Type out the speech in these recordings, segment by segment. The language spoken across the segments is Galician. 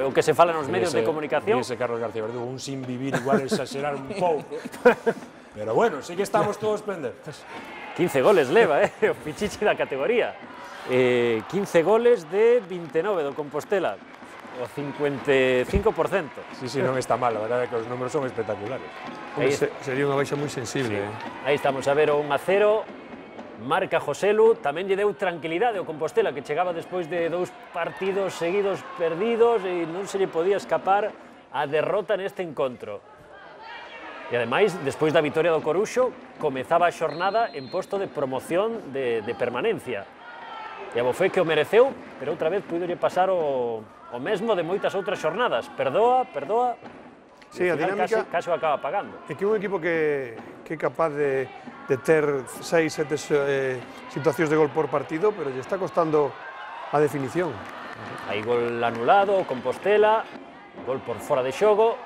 o que se fala nos medios de comunicación. Ese Carlos García Verdugo, un sin vivir igual exagerar un pouco. Pero bueno, sí que estamos todos pendentes. 15 goles leva, o Pichichi da categoría. 15 goles de 29 do Compostela, o 55%. Sí, non está mal, a verdade é que os números son espectaculares. Sería unha baixa moi sensible. Aí estamos a ver o 1-0, marca Joselu, tamén lle deu tranquilidade ao Compostela, que chegaba despois de 2 partidos seguidos perdidos e non se lle podía escapar a derrota neste encontro. E ademais, despois da vitoria do Coruxo, comezaba a xornada en posto de promoción de permanencia. E a Bofé que o mereceu, pero outra vez puidolle pasar o mesmo de moitas outras xornadas. Perdoa, Sí, a dinámica casi o acaba pagando. é que un equipo que é capaz de ter 6, 7 situacións de gol por partido, pero lle está costando a definición. Aí gol anulado, Compostela, gol por fora de xogo,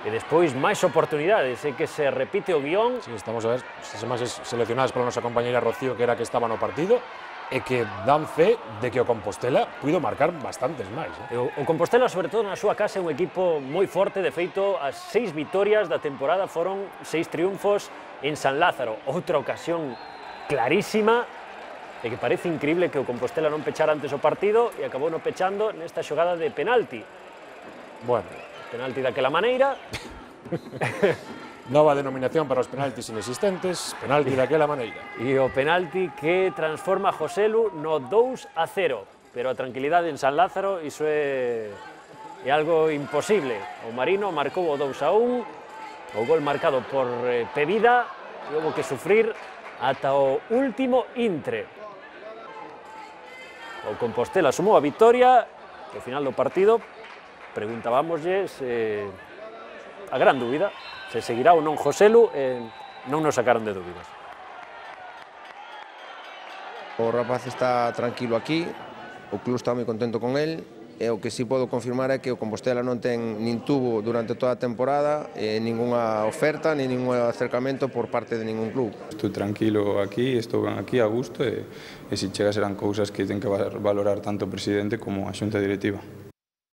e despois máis oportunidades, é que se repite o guión. Sí, estamos a ver as imaxes seleccionadas pola nosa compañeira Rocío, que era que estaba no partido, e que dan fe de que o Compostela puido marcar bastantes máis. O Compostela, sobre todo na súa casa, é un equipo moi forte. De feito, as 6 vitorias da temporada foron 6 triunfos en San Lázaro. Outra ocasión clarísima, e que parece increíble que o Compostela non pechara antes o partido e acabou no pechando nesta xogada de penalti. Bueno, Penalti daquela maneira. nova denominación para os penaltis inexistentes, penalti daquela maneira. E o penalti que transforma a Joselu no 2-0. Pero a tranquilidade en San Lázaro, iso é algo imposible. O Marino marcou o 2-1, o gol marcado por Pevida, e houve que sufrir ata o último intre. O Compostela sumou a vitoria, e ao final do partido preguntábamoslle a gran dúbida, se seguirá ou non Joselu, non nos sacaron de dúbidas. O rapaz está tranquilo aquí, o club está moi contento con el, e o que sí podo confirmar é que o Compostela non nin tuvo durante toda a temporada ningunha oferta, nin ningún acercamento por parte de ningún club. Estou tranquilo aquí, estou ben aquí a gusto e se chega serán cousas que ten que valorar tanto o presidente como a xunta directiva.